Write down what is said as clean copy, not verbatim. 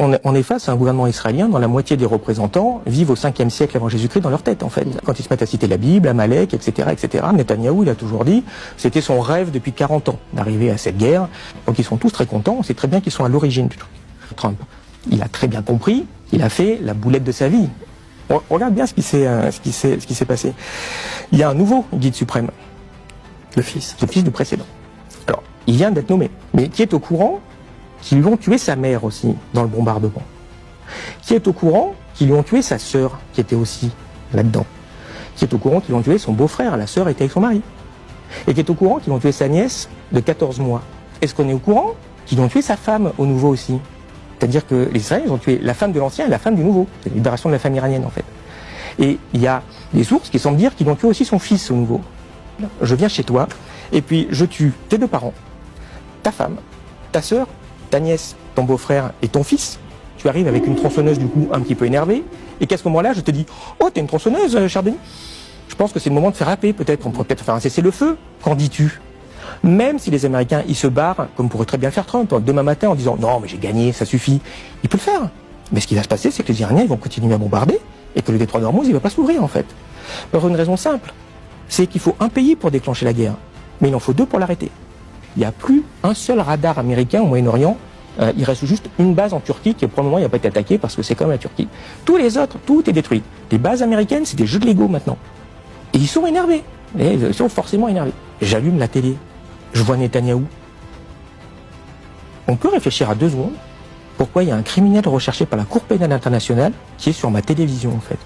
on est face à un gouvernement israélien dont la moitié des représentants vivent au 5e siècle avant Jésus-Christ dans leur tête, en fait. Quand ils se mettent à citer la Bible, Amalek, etc., etc., Netanyahou, il a toujours dit, c'était son rêve depuis 40 ans d'arriver à cette guerre. Donc ils sont tous très contents, on sait très bien qu'ils sont à l'origine du truc. Trump, il a très bien compris, il a fait la boulette de sa vie. On regarde bien ce qui s'est passé. Il y a un nouveau guide suprême. Le fils du précédent. Alors, il vient d'être nommé, mais qui est au courant qu'ils lui ont tué sa mère aussi dans le bombardement, qui est au courant qu'ils lui ont tué sa sœur, qui était aussi là-dedans, qui est au courant qu'ils lui ont tué son beau-frère, la sœur était avec son mari, et qui est au courant qu'ils ont tué sa nièce de 14 mois. Est-ce qu'on est au courant qu'ils ont tué sa femme au nouveau aussi? C'est-à-dire que les Israéliens ont tué la femme de l'ancien et la femme du nouveau. C'est la libération de la femme iranienne, en fait. Et il y a des sources qui semblent dire qu'ils ont tué aussi son fils au nouveau. Je viens chez toi, et puis je tue tes 2 parents, ta femme, ta sœur, ta nièce, ton beau-frère et ton fils. Tu arrives avec une tronçonneuse, du coup, un petit peu énervée, et qu'à ce moment-là, je te dis « Oh, t'es une tronçonneuse, cher Denis ?» Je pense que c'est le moment de faire rapper, peut-être. On pourrait peut-être faire un cessez-le-feu. Qu'en dis-tu? Même si les Américains, ils se barrent, comme pourrait très bien faire Trump, demain matin en disant « Non, mais j'ai gagné, ça suffit », il peut le faire. Mais ce qui va se passer, c'est que les Iraniens, ils vont continuer à bombarder, et que le détroit d'Ormuz, il ne va pas s'ouvrir, en fait. Pour une raison simple, c'est qu'il faut un pays pour déclencher la guerre, mais il en faut 2 pour l'arrêter. Il n'y a plus un seul radar américain au Moyen-Orient. Il reste juste une base en Turquie qui, pour le moment, n'a pas été attaquée parce que c'est comme la Turquie. Tous les autres, tout est détruit. Les bases américaines, c'est des jeux de Lego maintenant. Et ils sont énervés. Ils sont forcément énervés. J'allume la télé. Je vois Netanyahou. On peut réfléchir à 2 secondes pourquoi il y a un criminel recherché par la Cour pénale internationale qui est sur ma télévision, en fait.